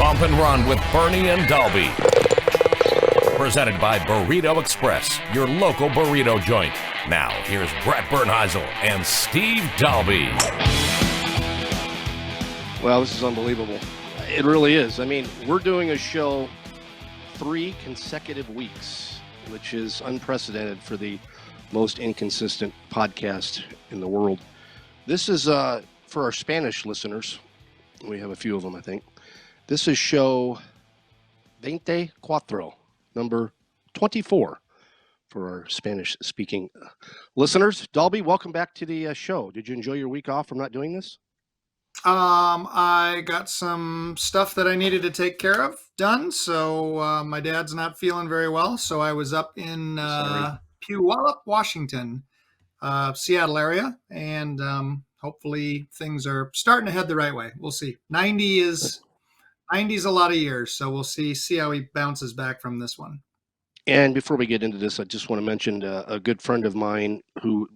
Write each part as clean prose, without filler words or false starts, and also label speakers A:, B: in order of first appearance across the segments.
A: Bump and Run with Bernie and Dahlby. Presented by Burrito Express, your local burrito joint. Now, here's Brett Bernheisel and Steve Dahlby.
B: Well, this is unbelievable. It really is. I mean, we're doing a show 3 consecutive weeks, which is unprecedented for the most inconsistent podcast in the world. This is for our Spanish listeners. We have a few of them, I think. This is show 24, number 24 for our Spanish-speaking listeners. Dahlby, welcome back to the show. Did you enjoy your week off from not doing this?
C: I got some stuff that I needed to take care of done. So my dad's not feeling very well. So I was up in Puyallup, Washington, Seattle area, and hopefully things are starting to head the right way. We'll see. 90's a lot of years, so we'll see how he bounces back from this one.
B: And before we get into this, I just want to mention a good friend of mine who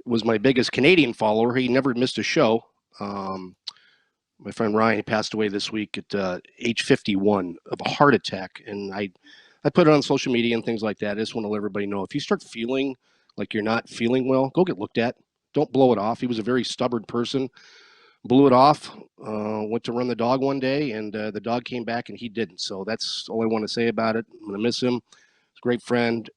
B: was my biggest Canadian follower. He never missed a show. My friend Ryan passed away this week at age 51 of a heart attack, and I put it on social media and things like that. I just want to let everybody know, if you start feeling like you're not feeling well, go get looked at. Don't blow it off. He was a very stubborn person. Blew it off, went to run the dog one day, and the dog came back and he didn't. So that's all I want to say about it. I'm going to miss him. He's a great friend,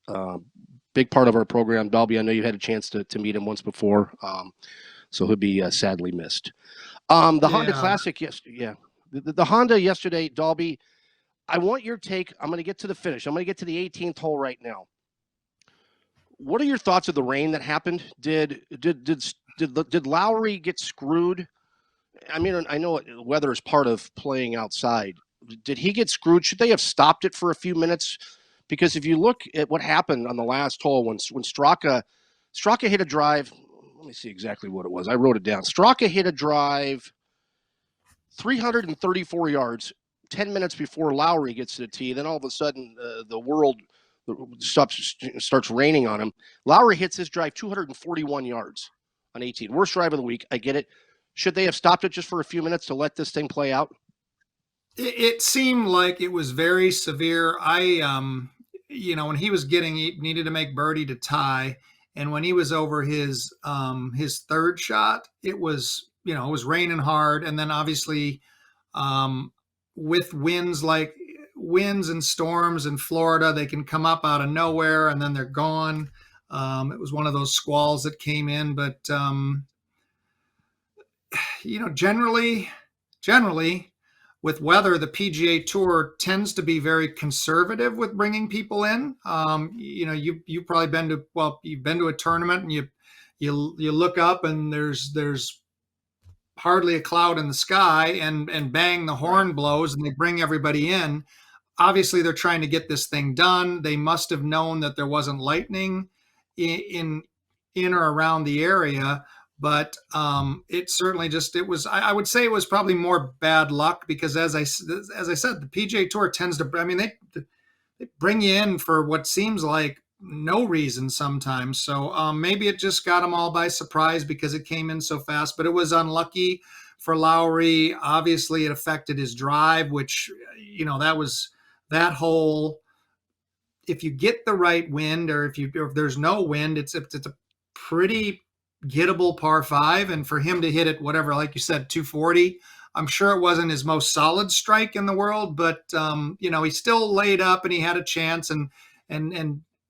B: big part of our program. Dahlby, I know you had a chance to meet him once before, so he'll be sadly missed. Honda Classic, the Honda yesterday, Dahlby, I want your take. I'm going to get to the finish. I'm going to get to the 18th hole right now. What are your thoughts of the rain that happened? Did Lowry get screwed? I mean, I know weather is part of playing outside. Did he get screwed? Should they have stopped it for a few minutes? Because if you look at what happened on the last hole when Straka hit a drive, let me see exactly what it was. I wrote it down. Straka hit a drive 334 yards 10 minutes before Lowry gets to the tee. Then all of a sudden, the world starts raining on him. Lowry hits his drive 241 yards on 18. Worst drive of the week. I get it. Should they have stopped it just for a few minutes to let this thing play out?
C: It seemed like it was very severe. When he was he needed to make birdie to tie. And when he was over his third shot, it was raining hard. And then obviously with winds and storms in Florida, they can come up out of nowhere and then they're gone. It was one of those squalls that came in, but generally with weather, the PGA Tour tends to be very conservative with bringing people in. You've probably you've been to a tournament and you look up and there's hardly a cloud in the sky and bang, the horn blows and they bring everybody in. Obviously, they're trying to get this thing done. They must have known that there wasn't lightning in or around the area, but it certainly I would say it was probably more bad luck because as I said, the PGA Tour tends to, they bring you in for what seems like no reason sometimes. So maybe it just got them all by surprise because it came in so fast, but it was unlucky for Lowry. Obviously, it affected his drive, which, that hole, if you get the right wind or if there's no wind, it's a pretty gettable par 5. And for him to hit it, whatever, like you said, 240, I'm sure it wasn't his most solid strike in the world, but he still laid up and he had a chance and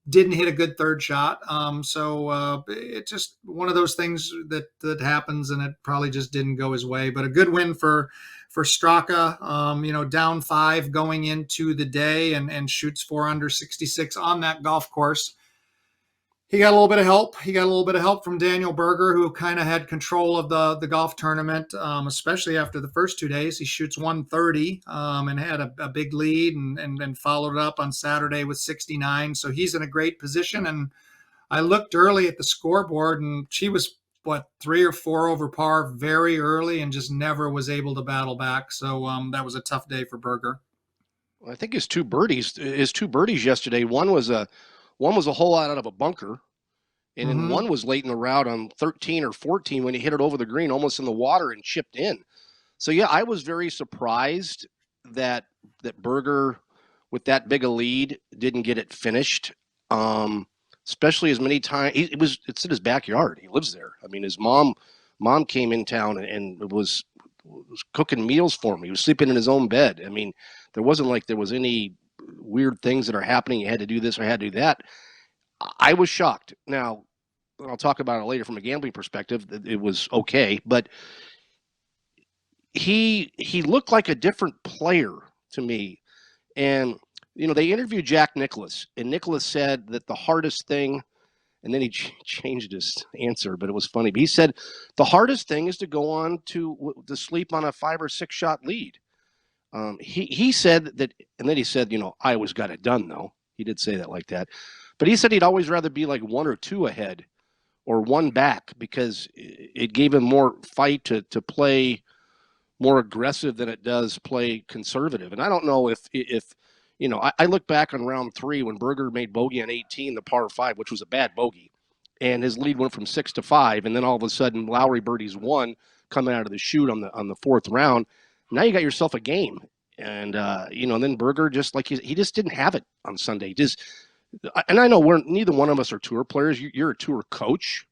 C: didn't hit a good third shot. So it's just one of those things that happens, and it probably just didn't go his way. But a good win for Straka, down 5 going into the day and shoots 4 under 66 on that golf course. He got a little bit of help. He got a little bit of help from Daniel Berger, who kind of had control of the golf tournament, especially after the first 2 days. He shoots 130 and had a big lead and followed up on Saturday with 69. So he's in a great position. And I looked early at the scoreboard, and she was, 3 or 4 over par very early and just never was able to battle back. So that was a tough day for Berger.
B: Well, I think his two birdies yesterday, one was a hole out of a bunker, and then one was late in the route on 13 or 14 when he hit it over the green, almost in the water and chipped in. So, yeah, I was very surprised that Berger, with that big a lead, didn't get it finished. Especially as many times it's in his backyard. He lives there. I mean, his mom came in town and was cooking meals for him. He was sleeping in his own bed. I mean, there wasn't like there was any weird things that are happening. You had to do this or had to do that. I was shocked. Now, I'll talk about it later from a gambling perspective. It was okay, but he looked like a different player to me. And they interviewed Jack Nicklaus, and Nicklaus said that the hardest thing, and then he changed his answer, but it was funny. But he said the hardest thing is to go on to sleep on a 5 or 6 shot lead. He said that, and then he said, I always got it done though. He did say that like that, but he said he'd always rather be like 1 or 2 ahead or 1 back because it gave him more fight to play more aggressive than it does play conservative. And I don't know if I look back on round 3 when Berger made bogey on 18, the par 5, which was a bad bogey, and his lead went from 6 to 5, and then all of a sudden Lowry birdies 1 coming out of the chute on the 4th round. Now you got yourself a game, and and then Berger just like he just didn't have it on Sunday. And I know neither one of us are tour players. You're a tour coach.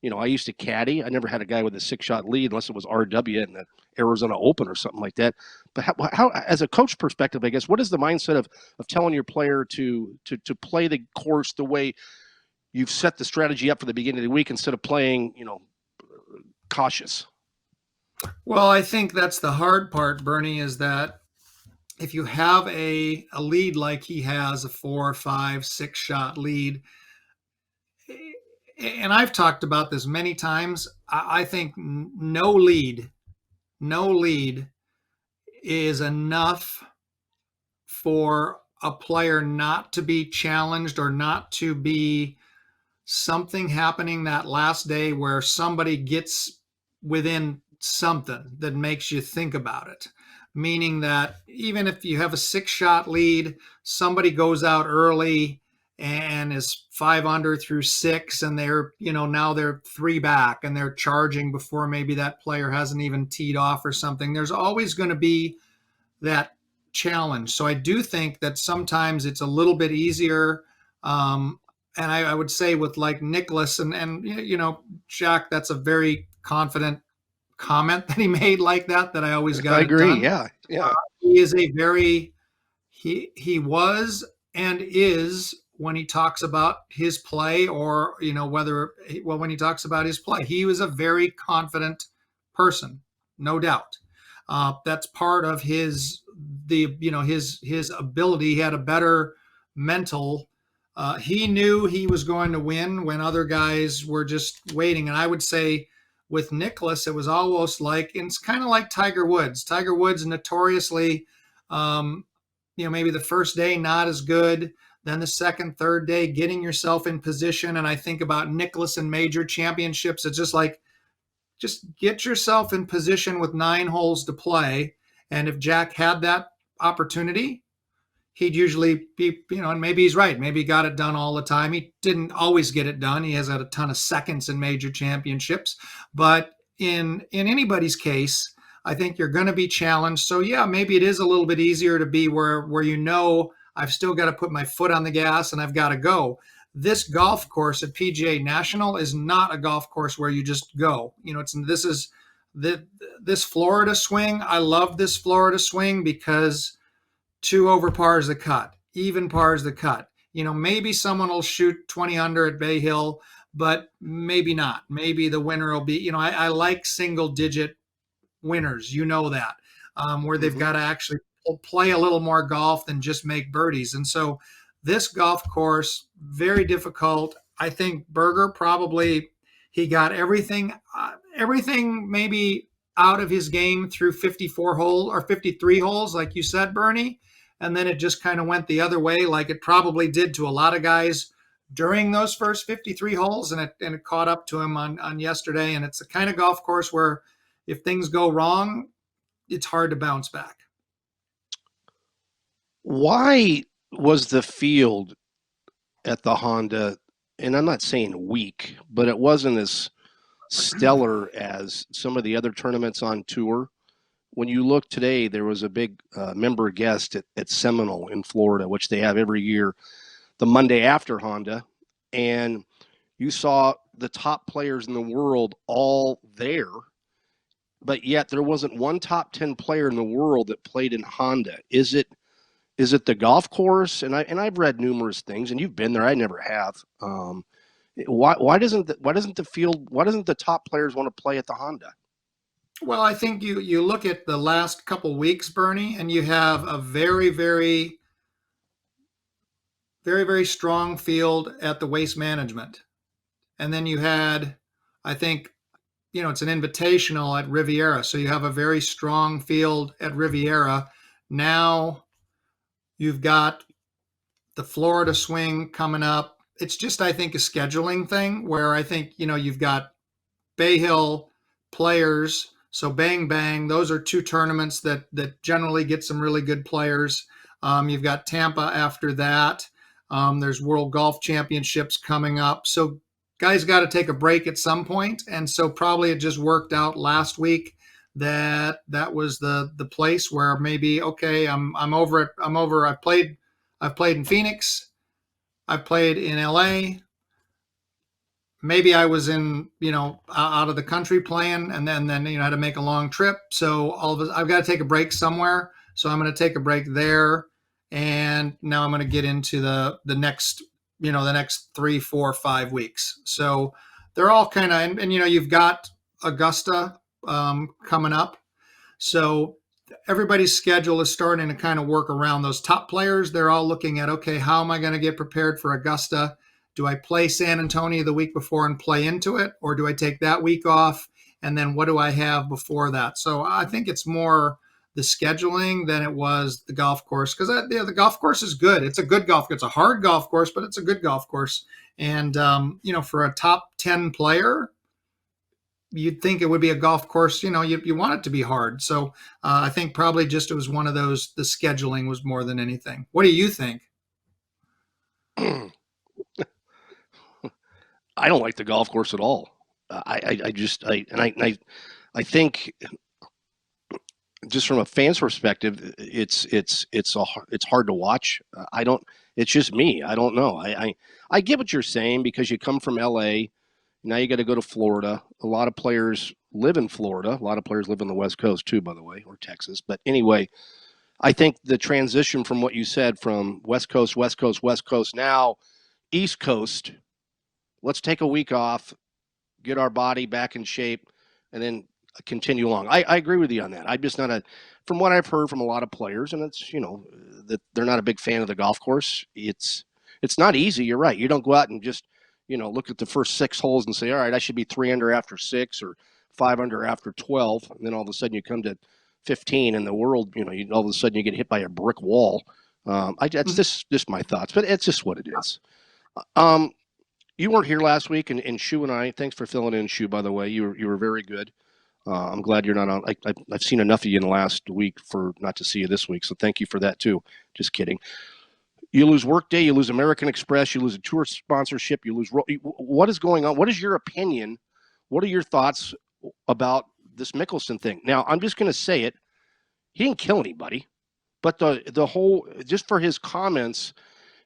B: I used to caddy. I never had a guy with a 6-shot lead unless it was RW in the Arizona Open or something like that. But how as a coach perspective, I guess, what is the mindset of telling your player to play the course the way you've set the strategy up for the beginning of the week instead of playing, cautious?
C: Well, I think that's the hard part, Bernie, is that if you have a lead like he has, a 4, 5, 6 shot lead, and I've talked about this many times, I think no lead is enough for a player not to be challenged or not to be something happening that last day where somebody gets within something that makes you think about it. Meaning that even if you have a 6-shot lead, somebody goes out early and is 5 under through 6, and they're, now they're 3 back and they're charging before maybe that player hasn't even teed off or something. There's always going to be that challenge. So I do think that sometimes it's a little bit easier. And I would say with like Nicklaus and Jack, that's a very confident comment that he made like that I always got.
B: I agree.
C: It done.
B: Yeah.
C: He is a very, he was and is, when he talks about his play or, when he talks about his play, he was a very confident person, no doubt. That's part of his ability. He had a better mental. He knew he was going to win when other guys were just waiting. And I would say with Nicklaus, it was almost like, and it's kind of like Tiger Woods. Tiger Woods notoriously, maybe the first day not as good, then the second, third day getting yourself in position. And I think about Nicklaus and major championships. It's just like, just get yourself in position with 9 holes to play. And if Jack had that opportunity, he'd usually be, and maybe he's right. Maybe he got it done all the time. He didn't always get it done. He has had a ton of seconds in major championships. But in anybody's case, I think you're going to be challenged. So yeah, maybe it is a little bit easier to be where I've still got to put my foot on the gas and I've got to go. This golf course at PGA National is not a golf course where you just go. This Florida swing. I love this Florida swing because 2 over par is the cut, even par is the cut. Maybe someone will shoot 20 under at Bay Hill, but maybe not. Maybe the winner will be, I like single digit winners, that, where they've got to actually play a little more golf than just make birdies. And so this golf course, very difficult. I think Berger probably, he got everything maybe out of his game through 54 holes or 53 holes, like you said, Bernie. And then it just kind of went the other way, like it probably did to a lot of guys during those first 53 holes. And it caught up to him on yesterday. And it's the kind of golf course where if things go wrong, it's hard to bounce back.
B: Why was the field at the Honda, and I'm not saying weak, but it wasn't as stellar as some of the other tournaments on tour? when you look today, there was a big member guest at Seminole in Florida, which they have every year, the Monday after Honda, and you saw the top players in the world all there, but yet there wasn't one top 10 player in the world that played in Honda. Is it the golf course? And I've read numerous things, and you've been there. I never have. Why doesn't the top players want to play at the Honda?
C: Well, I think you look at the last couple weeks, Bernie, and you have a very, very, very, very strong field at the Waste Management. And then you had, I think, it's an invitational at Riviera. So you have a very strong field at Riviera. Now you've got the Florida swing coming up. It's just, I think, a scheduling thing where I think, you've got Bay Hill players. So bang, bang, those are two tournaments that generally get some really good players. You've got Tampa after that. There's World Golf Championships coming up. So guys got to take a break at some point. And so probably it just worked out last week that was the place where maybe, okay, I'm over. I've played in Phoenix. I've played in LA. Maybe I was in, out of the country playing, and then had to make a long trip. So I've got to take a break somewhere. So I'm going to take a break there, and now I'm going to get into the next, the next 3, 4, 5 weeks. So they're all kind of, and you've got Augusta coming up. So everybody's schedule is starting to kind of work around those top players. They're all looking at, okay, how am I going to get prepared for Augusta? Do I play San Antonio the week before and play into it? Or do I take that week off? And then what do I have before that? So I think it's more the scheduling than it was the golf course. Because the golf course is good. It's a good golf. It's a hard golf course, but it's a good golf course. And, for a top 10 player, you'd think it would be a golf course, you want it to be hard. So I think probably just it was one of those, the scheduling was more than anything. What do you think?
B: I don't like the golf course at all. I think just from a fan's perspective, it's hard to watch. It's just me. I don't know. I get what you're saying because you come from LA. Now you got to go to Florida. A lot of players live in Florida. A lot of players live on the West Coast too, by the way, or Texas. But anyway, I think the transition from what you said from West Coast, now East Coast. Let's take a week off, get our body back in shape, and then continue along. I agree with you on that. I'm just not from what I've heard from a lot of players, and it's, that they're not a big fan of the golf course. It's not easy. You're right. You don't go out and just, look at the first 6 holes and say, all right, I should be 3 under after 6 or 5 under after 12. And then all of a sudden you come to 15 and the world, all of a sudden you get hit by a brick wall. That's just my thoughts, but it's just what it is. You weren't here last week, and Shu and I, thanks for filling in, Shu, by the way. You were very good. I'm glad you're not on. I've seen enough of you in the last week for not to see you this week, so thank you for that, too. Just kidding. You lose Workday, you lose American Express, you lose a tour sponsorship, you lose. What is going on? What is your opinion? What are your thoughts about this Mickelson thing? Now, I'm just going to say it. He didn't kill anybody, but the whole, just for his comments,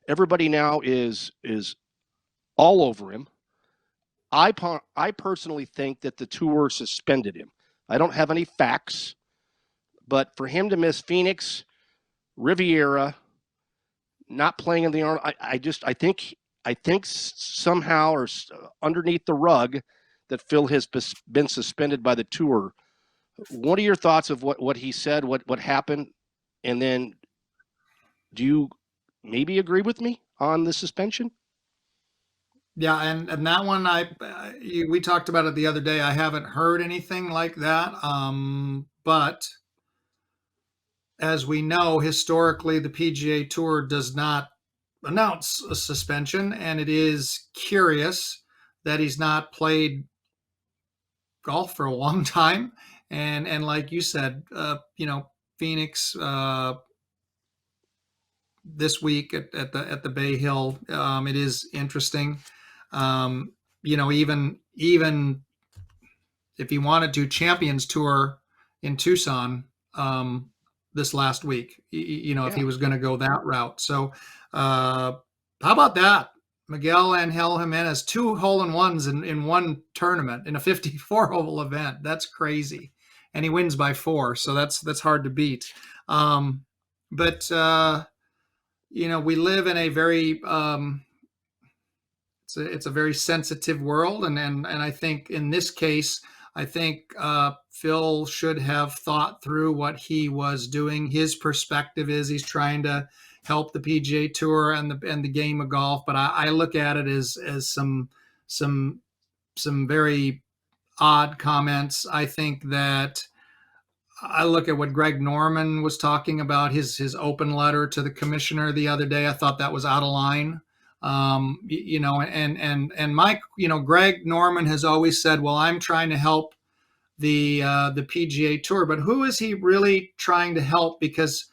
B: everybody now is all over him. I personally think that the tour suspended him. I don't have any facts, but for him to miss Phoenix, Riviera, not playing in the Arnold, I think somehow or underneath the rug that Phil has been suspended by the tour. What are your thoughts of what he said, what happened, and then do you maybe agree with me on the suspension?
C: Yeah, and that one we talked about it the other day. I haven't heard anything like that. But as we know, historically, the PGA Tour does not announce a suspension, and it is curious that he's not played golf for a long time. And like you said, Phoenix this week at the Bay Hill, it is interesting. Even if he wanted to Champions Tour in Tucson, this last week, if
B: Yeah.
C: he was going to go that route. So how about that? Miguel Angel Jimenez, 2 hole-in-ones in one tournament in a 54-hole event. That's crazy. And he wins by 4, so that's hard to beat. But we live in a very it's a very sensitive world, and I think in this case, I think Phil should have thought through what he was doing. His perspective is he's trying to help the PGA Tour and the game of golf, but I look at it as some very odd comments. I think that I look at what Greg Norman was talking about, his open letter to the commissioner the other day. I thought that was out of line. And Mike, Greg Norman has always said, well, I'm trying to help the PGA Tour, but who is he really trying to help? Because,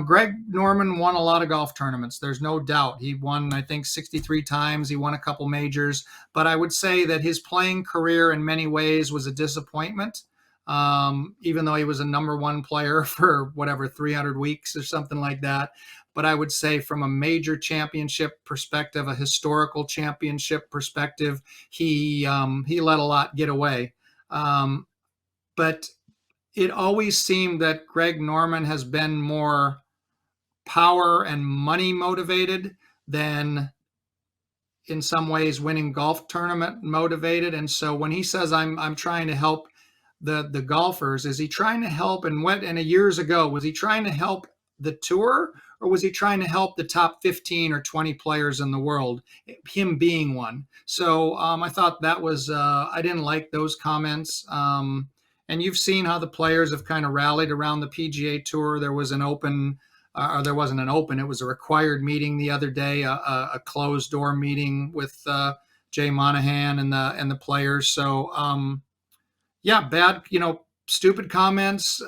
C: Greg Norman won a lot of golf tournaments. There's no doubt. He won, I think, 63 times. He won a couple majors, but I would say that his playing career in many ways was a disappointment. Even though he was a number 1 player for 300 weeks or something like that. But I would say from a major championship perspective, a historical championship perspective, he let a lot get away. But it always seemed that Greg Norman has been more power and money motivated than in some ways winning golf tournament motivated. And so when he says I'm trying to help the golfers, is he trying to help? And years ago, was he trying to help the tour, or was he trying to help the top 15 or 20 players in the world, him being one? So I thought that was I didn't like those comments. And you've seen how the players have kind of rallied around the PGA Tour. There was an open, or there wasn't an open, it was a required meeting the other day, a closed door meeting with Jay Monahan and the players. So bad, stupid comments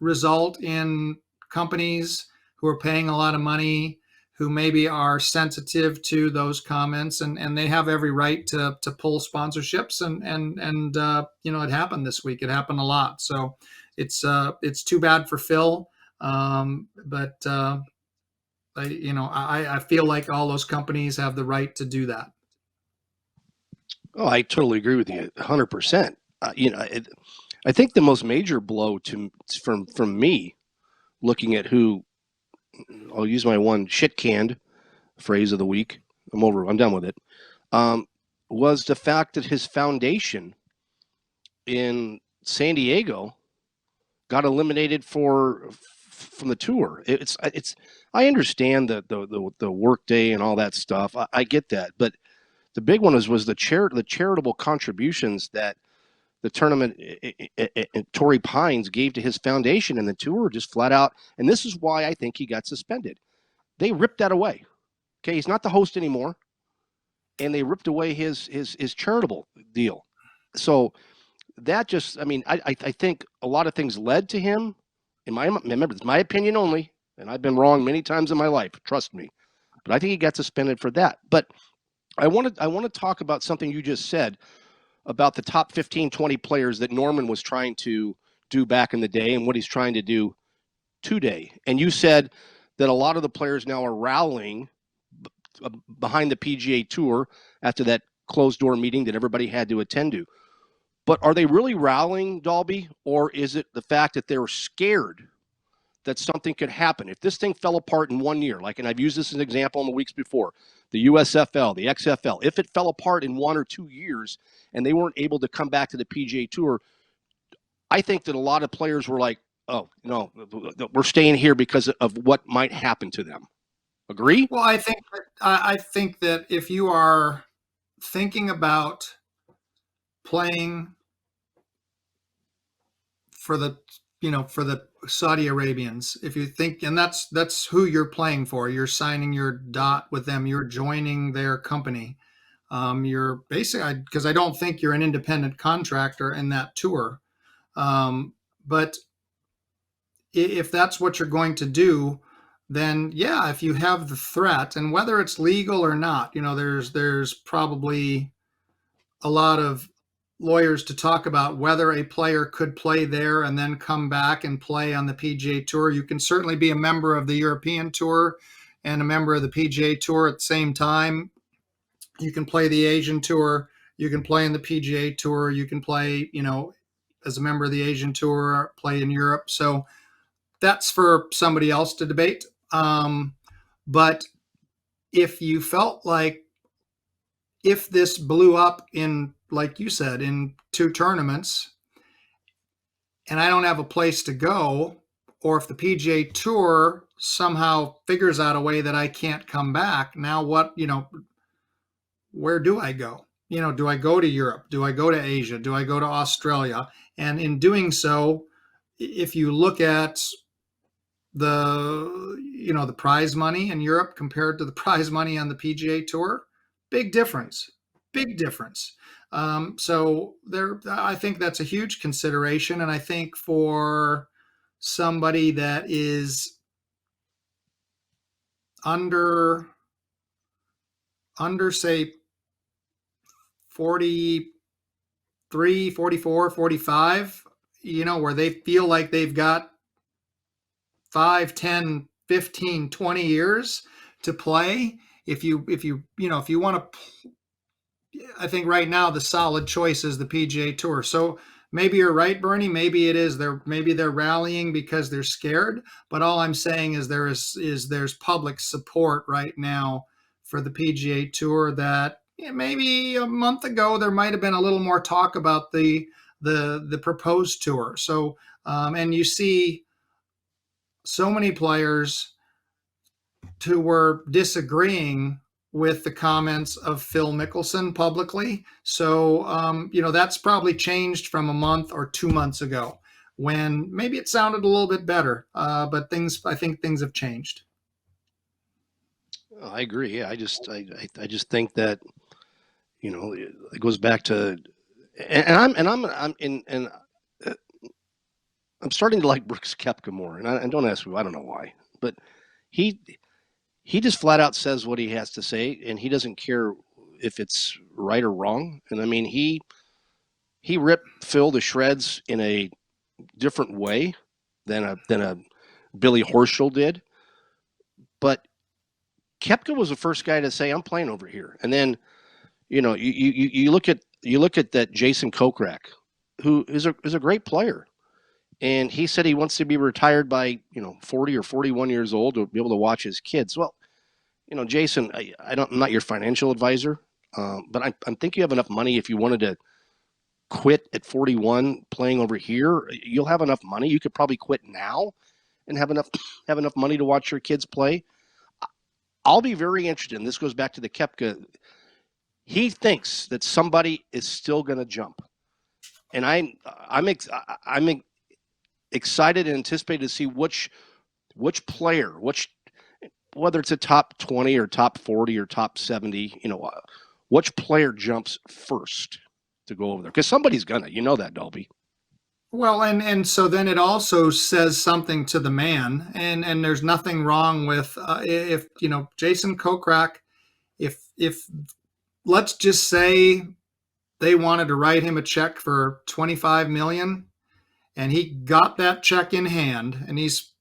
C: result in companies who are paying a lot of money, who maybe are sensitive to those comments, and they have every right to pull sponsorships. And it happened this week. It happened a lot. So it's too bad for Phil. But I feel like all those companies have the right to do that.
B: Oh, I totally agree with you 100%. I think the most major blow from me, looking at who, I'll use my one shit-canned phrase of the week, I'm done with it, was the fact that his foundation in San Diego got eliminated from the tour. I understand the work day and all that stuff. I get that, but the big one was the charitable contributions that the tournament Torrey Pines gave to his foundation, and the tour just flat out. And this is why I think he got suspended. They ripped that away. Okay, he's not the host anymore, and they ripped away his charitable deal. So that just, I think a lot of things led to him. Remember, it's my opinion only, and I've been wrong many times in my life. Trust me, but I think he got suspended for that. But I want to talk about something you just said about the top 15, 20 players that Norman was trying to do back in the day and what he's trying to do today. And you said that a lot of the players now are rallying behind the PGA Tour after that closed door meeting that everybody had to attend to. But are they really rallying, Dahlby, or is it the fact that they're scared that something could happen? If this thing fell apart in 1 year, and I've used this as an example in the weeks before, the USFL, the XFL, if it fell apart in 1 or 2 years and they weren't able to come back to the PGA Tour, I think that a lot of players were like, oh, no, we're staying here because of what might happen to them. Agree?
C: Well, I think that if you are thinking about playing for the Saudi Arabians, if you think, and that's who you're playing for, you're signing your dot with them, you're joining their company. You're basically, because I don't think you're an independent contractor in that tour. But if that's what you're going to do, then yeah, if you have the threat, and whether it's legal or not, there's probably a lot of lawyers to talk about whether a player could play there and then come back and play on the PGA Tour. You can certainly be a member of the European Tour and a member of the PGA Tour at the same time. You can play the Asian Tour. You can play in the PGA Tour. You can play, as a member of the Asian Tour, play in Europe. So that's for somebody else to debate. But if you felt like if this blew up in, like you said, in 2 tournaments, and I don't have a place to go, or if the PGA Tour somehow figures out a way that I can't come back, now what, where do I go? Do I go to Europe? Do I go to Asia? Do I go to Australia? And in doing so, if you look at the prize money in Europe compared to the prize money on the PGA Tour, big difference. So I think that's a huge consideration, and I think for somebody that is under say 43, 44, 45, where they feel like they've got 5, 10, 15, 20 years to play. If you want to, I think right now the solid choice is the PGA Tour. So maybe you're right, Bernie. Maybe it is. Maybe they're rallying because they're scared. But all I'm saying is there's public support right now for the PGA Tour that maybe a month ago there might have been a little more talk about the proposed tour. So and you see so many players who were disagreeing with the comments of Phil Mickelson publicly. So, that's probably changed from a month or 2 months ago when maybe it sounded a little bit better. But I think things have changed.
B: I agree. Yeah, I just think that, it goes back to, I'm starting to like Brooks Koepka more, and don't ask me, I don't know why, but he just flat out says what he has to say, and he doesn't care if it's right or wrong. And I mean, he ripped Phil to shreds in a different way than a Billy Horschel did, but Koepka was the first guy to say, "I'm playing over here," and then you look at that Jason Kokrak, who is a great player. And he said he wants to be retired by, 40 or 41 years old to be able to watch his kids. Well, Jason, I'm not your financial advisor, but I think you have enough money if you wanted to quit at 41 playing over here. You'll have enough money. You could probably quit now and have enough money to watch your kids play. I'll be very interested. And this goes back to the Koepka. He thinks that somebody is still going to jump. And I'm excited and anticipated to see which player, whether it's a top 20 or top 40 or top 70, which player jumps first to go over there? Because somebody's gonna, that, Dahlby.
C: Well, and so then it also says something to the man, and there's nothing wrong with if Jason Kokrak, if let's just say they wanted to write him a check for $25 million. And he got that check in hand, and he's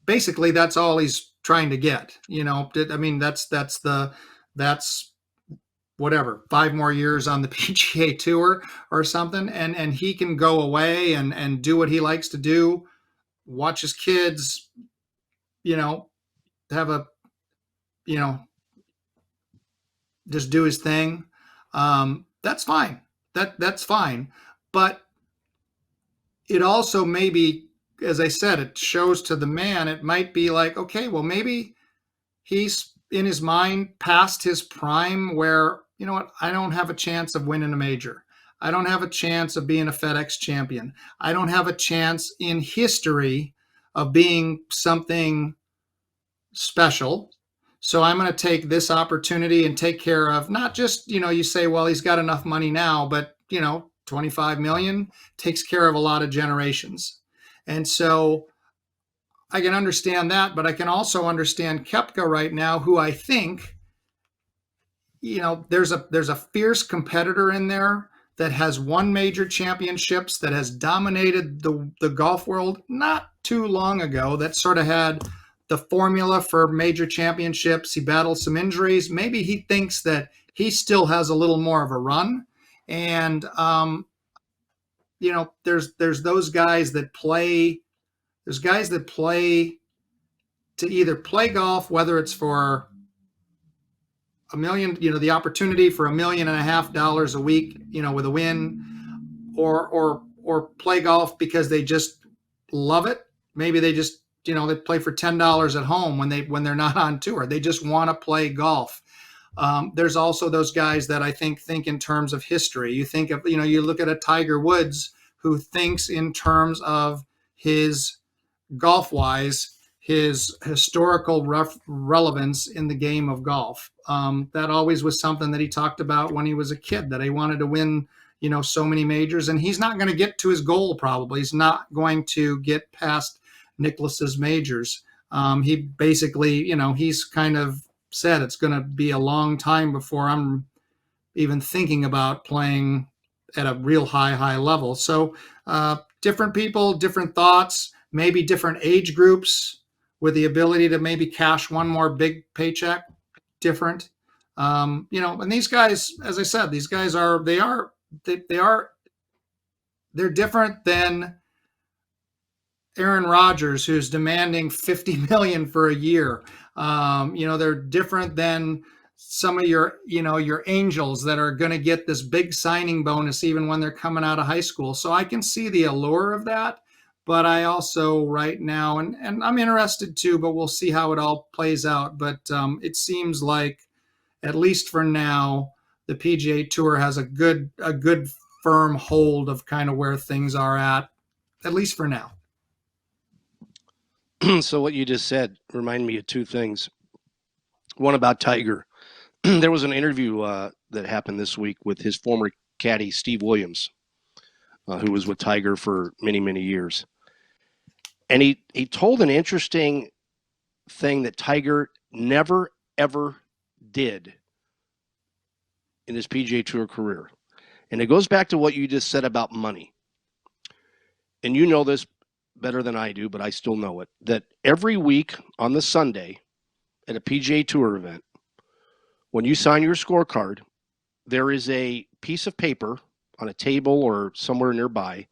C: basically that's all he's trying to get. I mean, that's whatever 5 more years on the PGA Tour or something, and he can go away and do what he likes to do, watch his kids, have a, just do his thing. That's fine. That's fine, but it also maybe, as I said, it shows to the man, it might be like, okay, well, maybe he's in his mind past his prime where, I don't have a chance of winning a major. I don't have a chance of being a FedEx champion. I don't have a chance in history of being something special. So I'm going to take this opportunity and take care of not just, you say, well, he's got enough money now, but, 25 million takes care of a lot of generations. And so I can understand that, but I can also understand Koepka right now, who I think, there's a fierce competitor in there that has won major championships, that has dominated the golf world not too long ago, that sort of had the formula for major championships. He battled some injuries. Maybe he thinks that he still has a little more of a run. And, there's those guys that play, there's guys that play to either play golf, whether it's for $1 million, the opportunity for $1.5 million a week, with a win, or play golf because they just love it. Maybe they just, they play for $10 at home when they're not on tour. They just want to play golf. There's also those guys that I think in terms of history. You think of, you look at a Tiger Woods who thinks in terms of his golf-wise, his historical relevance in the game of golf. That always was something that he talked about when he was a kid, that he wanted to win, so many majors. And he's not going to get to his goal probably. He's not going to get past Nicklaus's majors. He basically, he's kind of said it's going to be a long time before I'm even thinking about playing at a real high level. So different people, different thoughts, maybe different age groups with the ability to maybe cash one more big paycheck, different. And these guys, as I said, these guys they're different than Aaron Rodgers, who's demanding $50 million for a year. They're different than some of your Angels that are going to get this big signing bonus even when they're coming out of high school. So I can see the allure of that. But I also right now, and I'm interested too, but we'll see how it all plays out. But it seems like, at least for now, the PGA Tour has a good firm hold of kind of where things are at least for now.
B: So what you just said reminded me of two things. One about Tiger. There was an interview that happened this week with his former caddy, Steve Williams, who was with Tiger for many, many years. And he told an interesting thing that Tiger never, ever did in his PGA Tour career. And it goes back to what you just said about money. And you know this better than I do, but I still know it, that every week on the Sunday at a PGA Tour event, when you sign your scorecard, there is a piece of paper on a table or somewhere nearby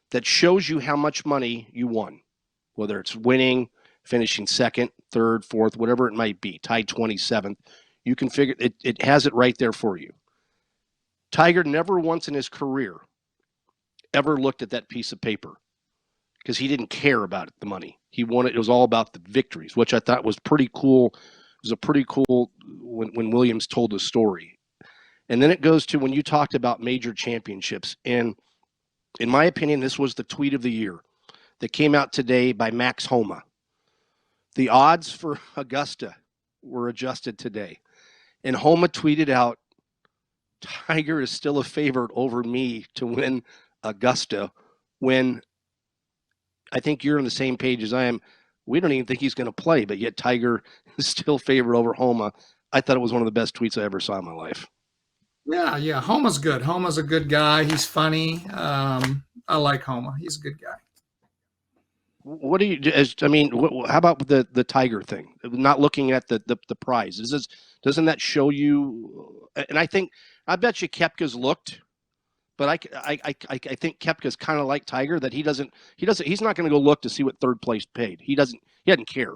B: that shows you how much money you won, whether it's winning, finishing second, third, fourth, whatever it might be, tied 27th. You can figure it has it right there for you. Tiger never once in his career ever looked at that piece of paper because he didn't care about the money. He wanted, it was all about the victories, which I thought was pretty cool. It was a pretty cool when Williams told the story. And then it goes to when you talked about major championships. And in my opinion, this was the tweet of the year that came out today by Max Homa. The odds for Augusta were adjusted today. And Homa tweeted out, Tiger is still a favorite over me to win Augusta, when I think you're on the same page as I am. We don't even think he's going to play, but yet Tiger is still favored over Homa. I thought it was one of the best tweets I ever saw in my life.
C: Yeah. Homa's good. Homa's a good guy. He's funny. I like Homa. He's a good guy.
B: What do you? How about the Tiger thing? Not looking at the prize. Doesn't that show you? And I bet you Koepka's looked, but I think Koepka's kind of like Tiger, that he's not going to go look to see what third place paid. He doesn't care.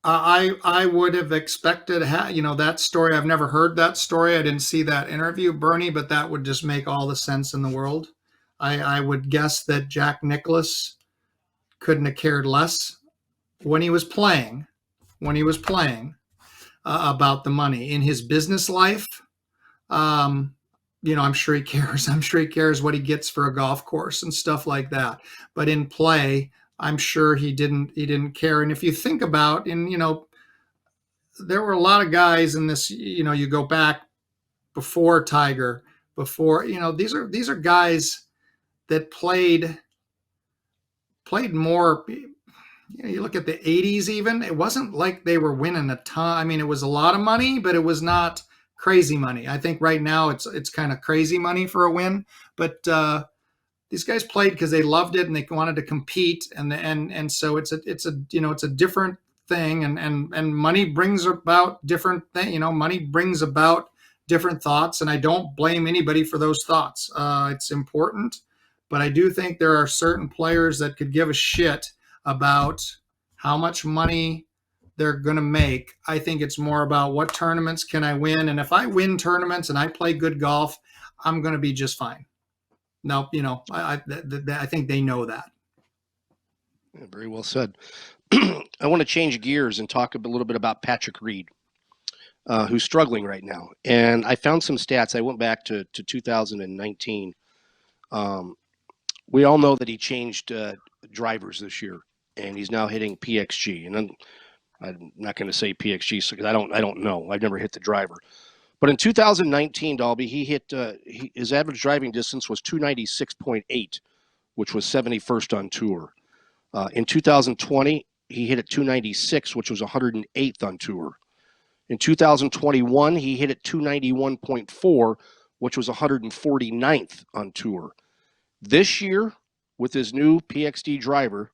C: I would have expected, that story. I've never heard that story. I didn't see that interview, Bernie, but that would just make all the sense in the world. I would guess that Jack Nicklaus couldn't have cared less when he was playing about the money. In his business life, I'm sure he cares. I'm sure he cares what he gets for a golf course and stuff like that. But in play, I'm sure he didn't care. And if you think about, there were a lot of guys in this, you go back before Tiger, these are guys that played more. You look at the 80s even, it wasn't like they were winning a ton. I mean, it was a lot of money, but it was not crazy money. I think right now it's kind of crazy money for a win, but these guys played because they loved it and they wanted to compete, and so it's a different thing, and money brings about different thing. Money brings about different thoughts, and I don't blame anybody for those thoughts. It's important, but I do think there are certain players that could give a shit about how much money they're going to make. I think it's more about what tournaments can I win, and if I win tournaments and I play good golf, I'm going to be just fine. Now, I think they know that.
B: Yeah, very well said. I want to change gears and talk a little bit about Patrick Reed, who's struggling right now. And I found some stats. I went back to 2019. We all know that he changed drivers this year, and he's now hitting PXG. And I'm not going to say PXG because I don't know. I've never hit the driver. But in 2019, Dahlby, he hit his average driving distance was 296.8, which was 71st on tour. In 2020, he hit at 296, which was 108th on tour. In 2021, he hit at 291.4, which was 149th on tour. This year, with his new PXD driver,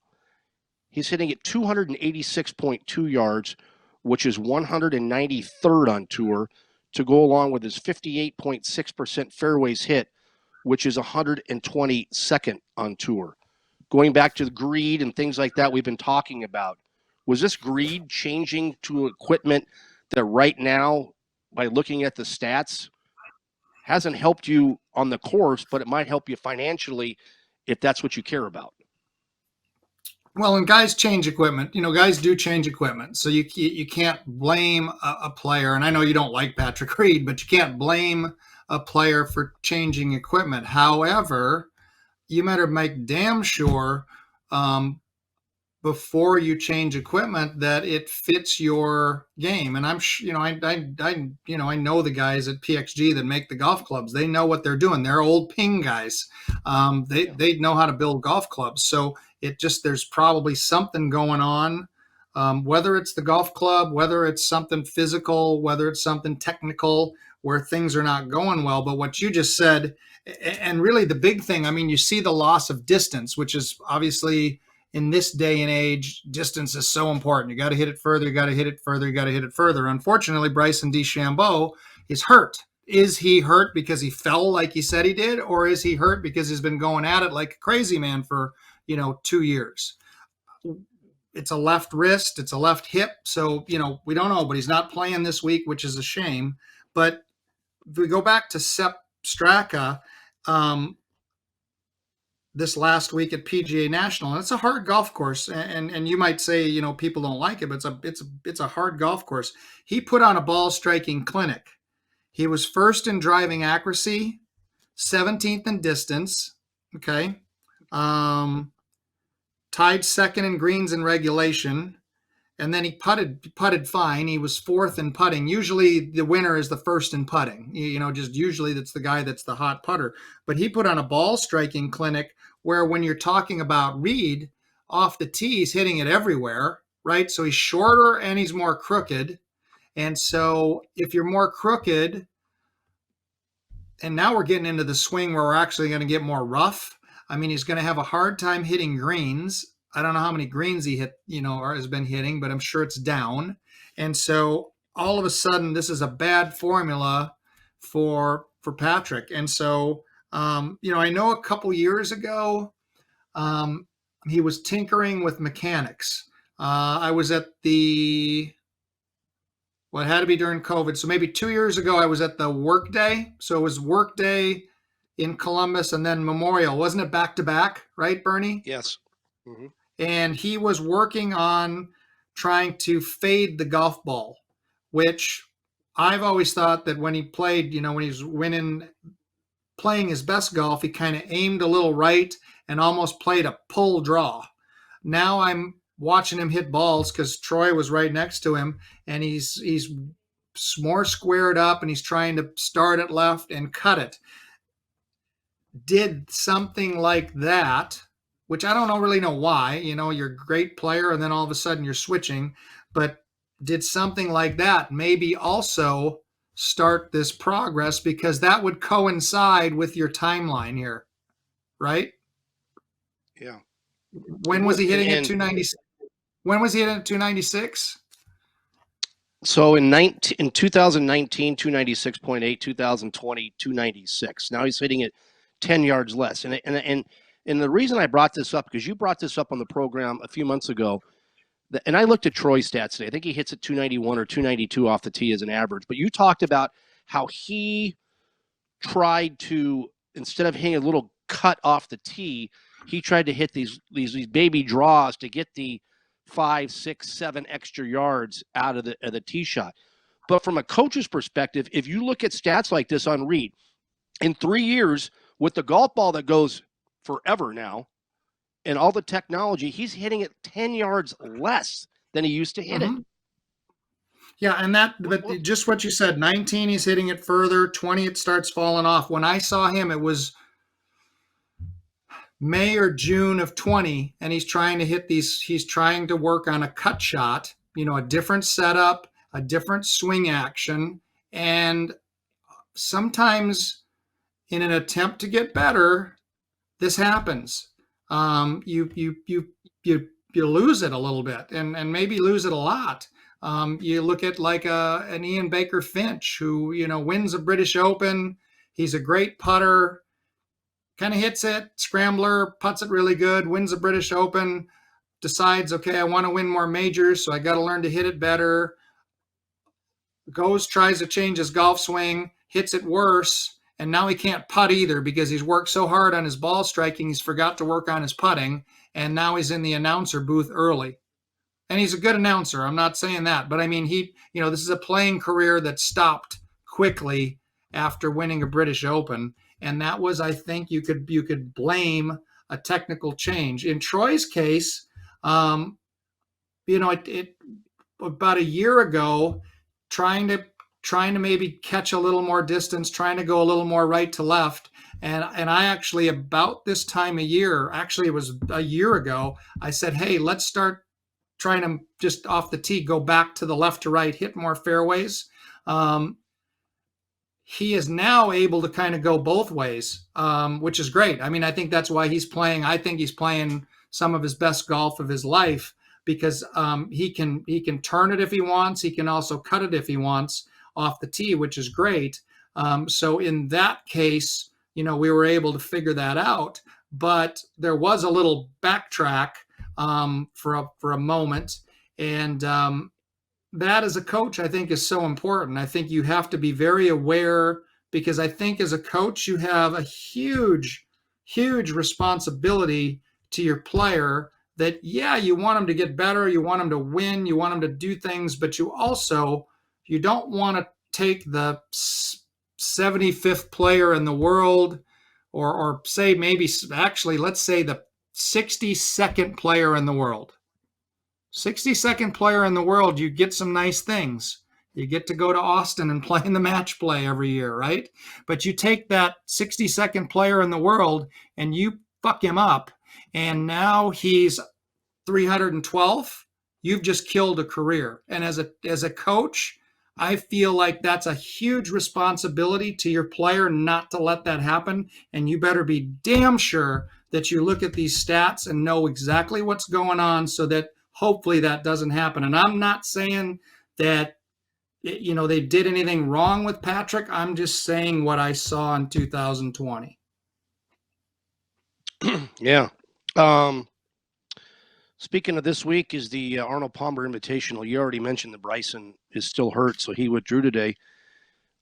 B: he's hitting at 286.2 yards, which is 193rd on tour, to go along with his 58.6% fairways hit, which is 122nd on tour. Going back to the greed and things like that we've been talking about, was this greed changing to equipment that right now, by looking at the stats, hasn't helped you on the course, but it might help you financially if that's what you care about?
C: Well, and guys change equipment. Guys do change equipment. So you can't blame a player. And I know you don't like Patrick Reed, but you can't blame a player for changing equipment. However, you better make damn sure before you change equipment that it fits your game. And I'm I know the guys at PXG that make the golf clubs. They know what they're doing. They're old ping guys. They know how to build golf clubs. So there's probably something going on, whether it's the golf club, whether it's something physical, whether it's something technical where things are not going well. But what you just said, and really the big thing, you see the loss of distance, which is obviously in this day and age, distance is so important. You got to hit it further. You got to hit it further. You got to hit it further. Unfortunately, Bryson DeChambeau is hurt. Is he hurt because he fell like he said he did? Or is he hurt because he's been going at it like a crazy man for 2 years? It's a left wrist, it's a left hip. So, we don't know, but he's not playing this week, which is a shame. But if we go back to Sepp Straka, this last week at PGA National, and it's a hard golf course. And you might say, people don't like it, but it's a hard golf course. He put on a ball striking clinic. He was first in driving accuracy, 17th in distance. Okay. Tied second in greens in regulation, and then he putted fine. He was fourth in putting. Usually the winner is the first in putting. Just usually that's the guy that's the hot putter. But he put on a ball striking clinic where when you're talking about Reed off the tee, he's hitting it everywhere, right? So he's shorter and he's more crooked. And so if you're more crooked, and now we're getting into the swing where we're actually going to get more rough. He's going to have a hard time hitting greens. I don't know how many greens he hit, or has been hitting, but I'm sure it's down. And so all of a sudden, this is a bad formula for Patrick. And so, I know a couple years ago, he was tinkering with mechanics. I was at it had to be during COVID. So maybe 2 years ago, I was at the Workday. So it was Workday in Columbus and then Memorial. Wasn't it back to back, right, Bernie?
B: Yes. Mm-hmm.
C: And he was working on trying to fade the golf ball, which I've always thought that when he played, when he was playing his best golf, he kind of aimed a little right and almost played a pull draw. Now I'm watching him hit balls because Troy was right next to him, and he's more squared up, and he's trying to start it left and cut it. Did something like that, which I don't really know why. You're a great player, and then all of a sudden you're switching. But did something like that maybe also start this progress, because that would coincide with your timeline here, right?
B: Yeah.
C: When was he hitting at 296? When was he hitting at 296?
B: So in 2019, 296.8, 2020, 296. Now he's hitting it 10 yards less. And the reason I brought this up, because you brought this up on the program a few months ago, and I looked at Troy's stats today. I think he hits at 291 or 292 off the tee as an average. But you talked about how he tried to, instead of hitting a little cut off the tee, he tried to hit these baby draws to get the 5, 6, 7 extra yards out of the tee shot. But from a coach's perspective, if you look at stats like this on Reed, in 3 years with the golf ball that goes forever now and all the technology, he's hitting it 10 yards less than he used to hit it.
C: Yeah, and but just what you said, 19, he's hitting it further, 20, it starts falling off. When I saw him, it was May or June of 20, and he's trying to work on a cut shot, a different setup, a different swing action. And sometimes in an attempt to get better, this happens. You lose it a little bit, and maybe lose it a lot. You look at like an Ian Baker Finch, who wins a British Open. He's a great putter, kind of hits it, scrambler, putts it really good, wins a British Open, decides, okay, I want to win more majors, so I got to learn to hit it better. Tries to change his golf swing, hits it worse, and now he can't putt either because he's worked so hard on his ball striking, he's forgot to work on his putting, and now he's in the announcer booth early. And he's a good announcer, I'm not saying that, but I mean, this is a playing career that stopped quickly after winning a British Open, and that was, I think, you could blame a technical change. In Troy's case, about a year ago, trying to maybe catch a little more distance, trying to go a little more right to left. And I actually, about this time of year, actually it was a year ago, I said, hey, let's start trying to just off the tee, go back to the left to right, hit more fairways. He is now able to kind of go both ways, which is great. I mean, I think that's why he's playing. I think he's playing some of his best golf of his life, because he can turn it if he wants. He can also cut it if he wants off the tee, which is great. So in that case, we were able to figure that out. But there was a little backtrack for a moment, and that as a coach, I think, is so important. I think you have to be very aware, because I think as a coach, you have a huge responsibility to your player that, yeah, you want them to get better, you want them to win, you want them to do things, but you don't want to take the 75th player in the world, or say maybe actually, let's say the 62nd player in the world. 62nd player in the world, you get some nice things. You get to go to Austin and play in the match play every year, right? But you take that 62nd player in the world and you fuck him up, and now he's 312th. You've just killed a career. And as a coach, I feel like that's a huge responsibility to your player not to let that happen. And you better be damn sure that you look at these stats and know exactly what's going on, so that hopefully that doesn't happen. And I'm not saying that, they did anything wrong with Patrick. I'm just saying what I saw in 2020.
B: Yeah. Speaking of this week is the Arnold Palmer Invitational. You already mentioned that Bryson is still hurt, so he withdrew today.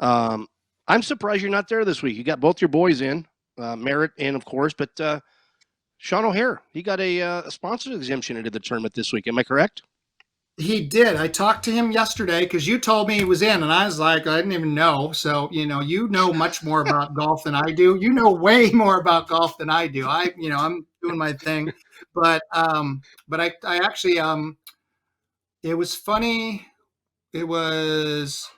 B: I'm surprised you're not there this week. You got both your boys in, Merritt and, of course, but Sean O'Hare, he got a sponsored exemption into the tournament this week. Am I correct?
C: He did. I talked to him yesterday because you told me he was in, and I was like, I didn't even know. So, you know much more about golf than I do. You know way more about golf than I do. I'm doing my thing, but I actually, it was funny. It was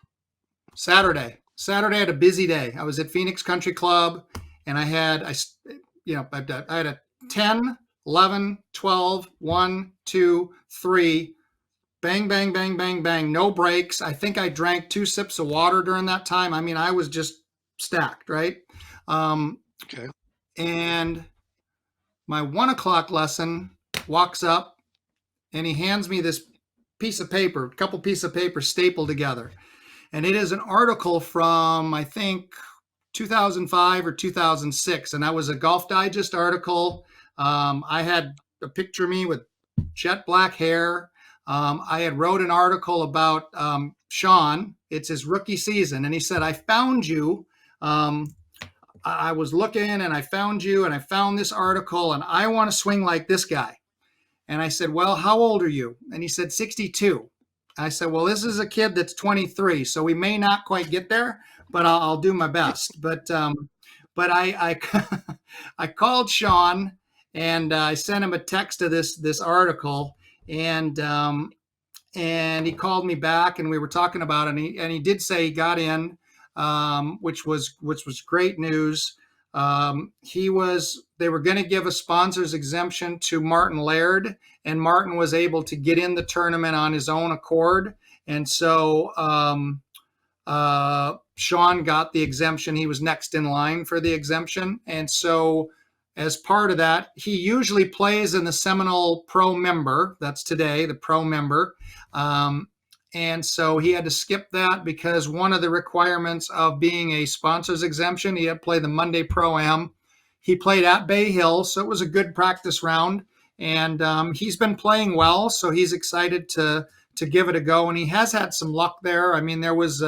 C: Saturday. I had a busy day. I was at Phoenix Country Club, and I had a 10, 11, 12, 1, 2, 3, bang, bang, bang, bang, bang, no breaks. I think I drank 2 sips of water during that time. I mean, I was just stacked, right?
B: Okay.
C: And my 1 o'clock lesson walks up and he hands me this piece of paper, a couple pieces of paper stapled together. And it is an article from, I think, 2005 or 2006. And that was a Golf Digest article. I had a picture of me with jet black hair. I had wrote an article about Sean. It's his rookie season. And he said, I found you. I was looking and I found you and I found this article and I want to swing like this guy. And I said, well, how old are you? And he said, 62. I said, well, this is a kid that's 23, so we may not quite get there, but I'll do my best. But I I called Sean and I sent him a text of this article, and he called me back and we were talking about it, and he did say he got in, which was great news. They were going to give a sponsor's exemption to Martin Laird, and Martin was able to get in the tournament on his own accord. And so Sean got the exemption. He was next in line for the exemption. And so as part of that, he usually plays in the Seminole Pro Member. That's today, the Pro Member. And so he had to skip that because one of the requirements of being a sponsor's exemption, he had to play the Monday Pro-Am. He played at Bay Hill, so it was a good practice round. And he's been playing well, so he's excited to give it a go. And he has had some luck there. I mean, there was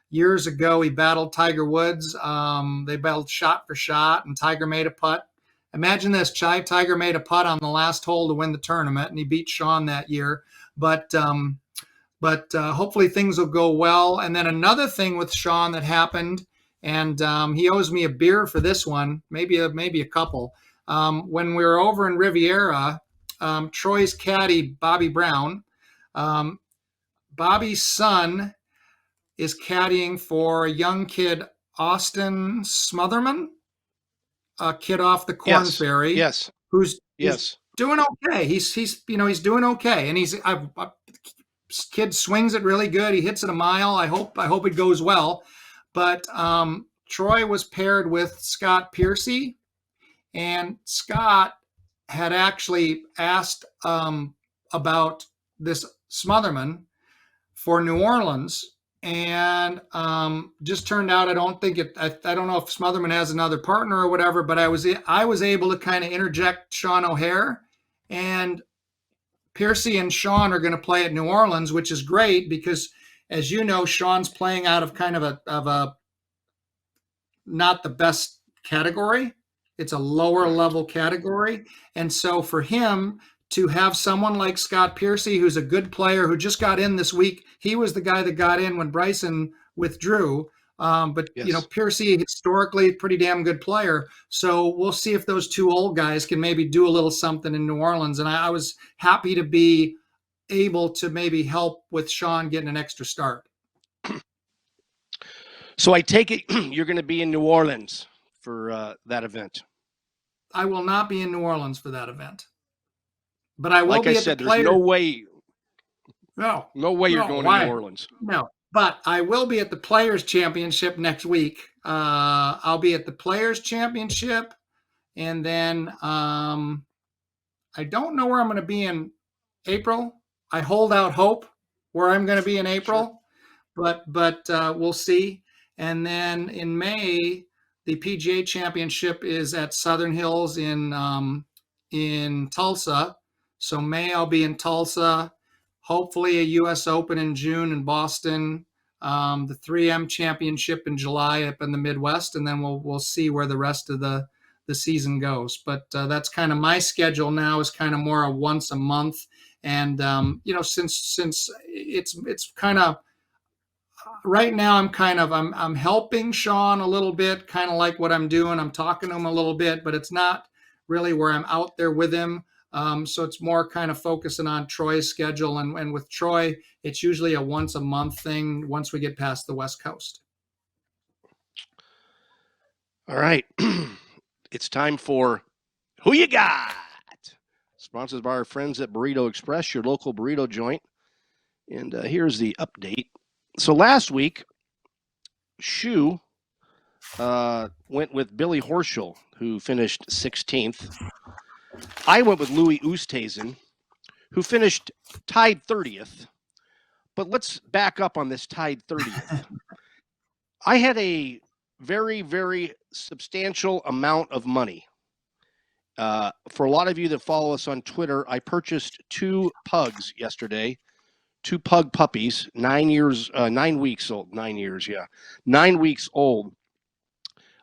C: years ago, he battled Tiger Woods. They battled shot for shot, and Tiger made a putt. Imagine this, Tiger made a putt on the last hole to win the tournament, and he beat Sean that year. But hopefully things will go well. And then another thing with Sean that happened, and he owes me a beer for this one, maybe a couple. When we were over in Riviera, Troy's caddy, Bobby Brown, Bobby's son is caddying for a young kid, Austin Smotherman, a kid off the Corn Ferry.
B: Yes.
C: Who's doing okay. He's doing okay. And kid swings it really good. He hits it a mile. I hope it goes well. But Troy was paired with Scott Piercy, and Scott had actually asked about this Smotherman for New Orleans, and just turned out I don't know if Smotherman has another partner or whatever, but I was able to kind of interject Sean O'Hare, and Piercy and Sean are going to play at New Orleans, which is great because, as you know, Sean's playing out of kind of a not the best category. It's a lower level category. And so for him to have someone like Scott Piercy, who's a good player, who just got in this week, he was the guy that got in when Bryson withdrew. But
B: yes.
C: Piercy, historically, pretty damn good player. So we'll see if those two old guys can maybe do a little something in New Orleans. And I was happy to be able to maybe help with Sean getting an extra start.
B: So I take it you're going to be in New Orleans for that event.
C: I will not be in New Orleans for that event, but I will.
B: Like
C: be
B: I
C: at
B: said,
C: the
B: there's no way.
C: No
B: you're going to New Orleans.
C: No, but I will be at the Players Championship next week. I'll be at the Players Championship, and then I don't know where I'm going to be in April. I hold out hope where I'm going to be in April, sure. but we'll see. And then in May, the PGA Championship is at Southern Hills in Tulsa. So May I'll be in Tulsa. Hopefully a U.S. Open in June in Boston. The 3M Championship in July up in the Midwest, and then we'll see where the rest of the season goes. But that's kind of my schedule now, is kind of more a once a month. And since it's kind of right now, I'm helping Sean a little bit, kind of like what I'm doing. I'm talking to him a little bit, but it's not really where I'm out there with him. So it's more kind of focusing on Troy's schedule. And with Troy, it's usually a once a month thing once we get past the West Coast.
B: All right. It's time for Who You Got? Sponsored by our friends at Burrito Express, your local burrito joint. And here's the update. So last week, Shu went with Billy Horschel, who finished 16th. I went with Louis Oosthuizen, who finished tied 30th. But let's back up on this tied 30th. I had a very, very substantial amount of money. For a lot of you that follow us on Twitter, I purchased 2 pugs yesterday, 2 pug puppies, 9 weeks old, 9 years, yeah, 9 weeks old.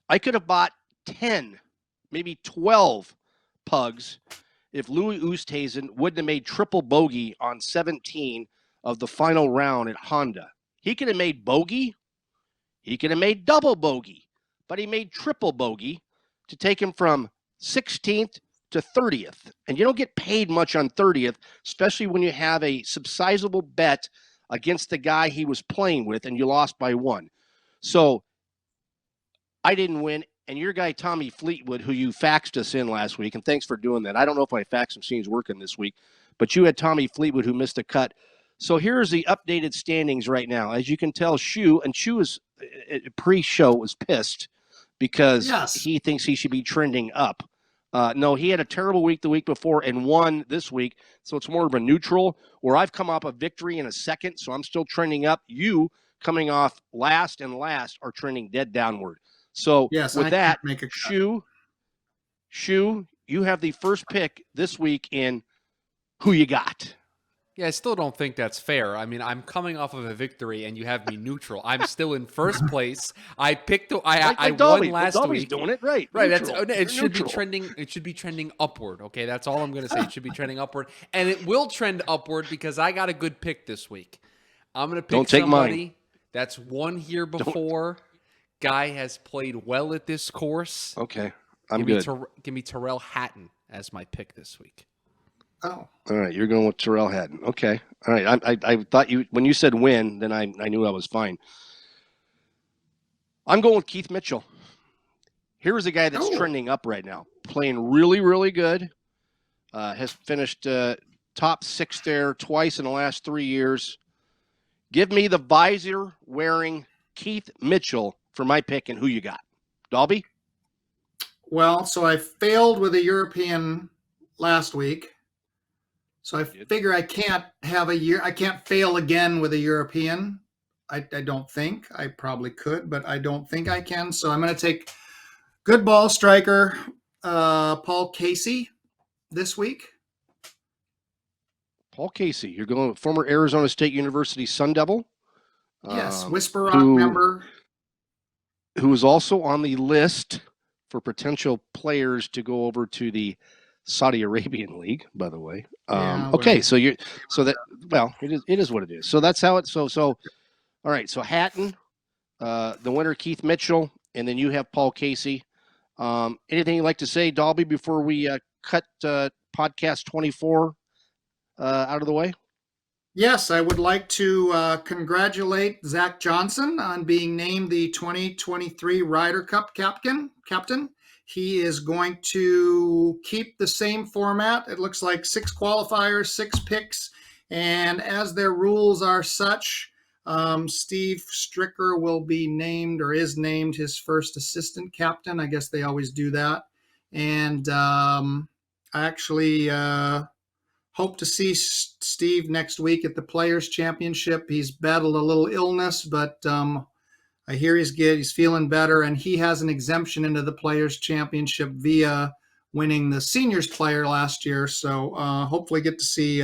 B: I could have bought 10, maybe 12 pugs if Louis Oosthuizen wouldn't have made triple bogey on 17 of the final round at Honda. He could have made bogey. He could have made double bogey, but he made triple bogey to take him from 16th to 30th. And you don't get paid much on 30th, especially when you have a subsizable bet against the guy he was playing with and you lost by 1. So I didn't win. And your guy, Tommy Fleetwood, who you faxed us in last week, and thanks for doing that. I don't know if my fax machine's working this week, but you had Tommy Fleetwood who missed a cut. So here's the updated standings right now. As you can tell, Shu is pre-show was pissed because he thinks he should be trending up. No, he had a terrible week the week before and won this week, so it's more of a neutral, where I've come off a victory in a second, so I'm still trending up. You, coming off last and last, are trending dead downward. So with that, Shu, you have the first pick this week in who you got.
D: Yeah, I still don't think that's fair. I mean, I'm coming off of a victory, and you have me neutral. I'm still in first place. I picked. I won last week.
B: Doing it right.
D: Right. It should be trending. It should be trending upward. Okay, that's all I'm going to say. It should be trending upward, and it will trend upward because I got a good pick this week. I'm going to pick somebody that's won here before. Guy has played well at this course.
B: Okay, I'm good.
D: Give me Tyrrell Hatton as my pick this week.
C: Oh.
B: All right, you're going with Tyrrell Hatton. Okay. All right. I thought when you said win, then I knew I was fine. I'm going with Keith Mitchell. Here's a guy that's trending up right now, playing really, really good. Has finished top 6 there twice in the last 3 years. Give me the visor-wearing Keith Mitchell for my pick, and who you got. Dahlby?
C: Well, so I failed with a European last week. So I figure I can't fail again with a European. I don't think. I probably could, but I don't think I can. So I'm going to take good ball striker Paul Casey this week.
B: Paul Casey. You're going with former Arizona State University Sun Devil.
C: Yes, Whisper Rock member.
B: Who is also on the list for potential players to go over to the Saudi Arabian League, by the way. Okay, so it is what it is. So that's how it. So all right. So Hatton, the winner Keith Mitchell, and then you have Paul Casey. Anything you'd like to say, Dahlby, before we cut podcast 24 out of the way?
C: Yes, I would like to congratulate Zach Johnson on being named the 2023 Ryder Cup captain. He is going to keep the same format. It looks like 6 qualifiers, 6 picks. And as their rules are such, Steve Stricker will be named or is named his first assistant captain. I guess they always do that. And I actually hope to see Steve next week at the Players' Championship. He's battled a little illness, but I hear he's feeling better, and he has an exemption into the Players' Championship via winning the Seniors Player last year. So hopefully get to see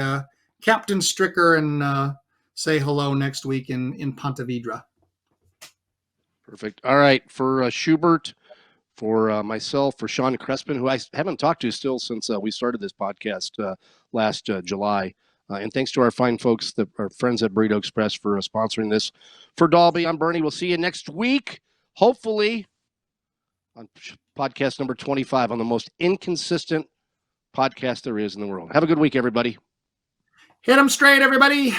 C: Captain Stricker and say hello next week in Ponte Vedra.
B: Perfect. All right, for Schubert, for myself, for Sean Crespin, who I haven't talked to still since we started this podcast last July. And thanks to our fine folks, our friends at Burrito Express, for sponsoring this. For Dahlby, I'm Bernie. We'll see you next week, hopefully, on podcast number 25, on the most inconsistent podcast there is in the world. Have a good week, everybody.
C: Hit 'em straight, everybody.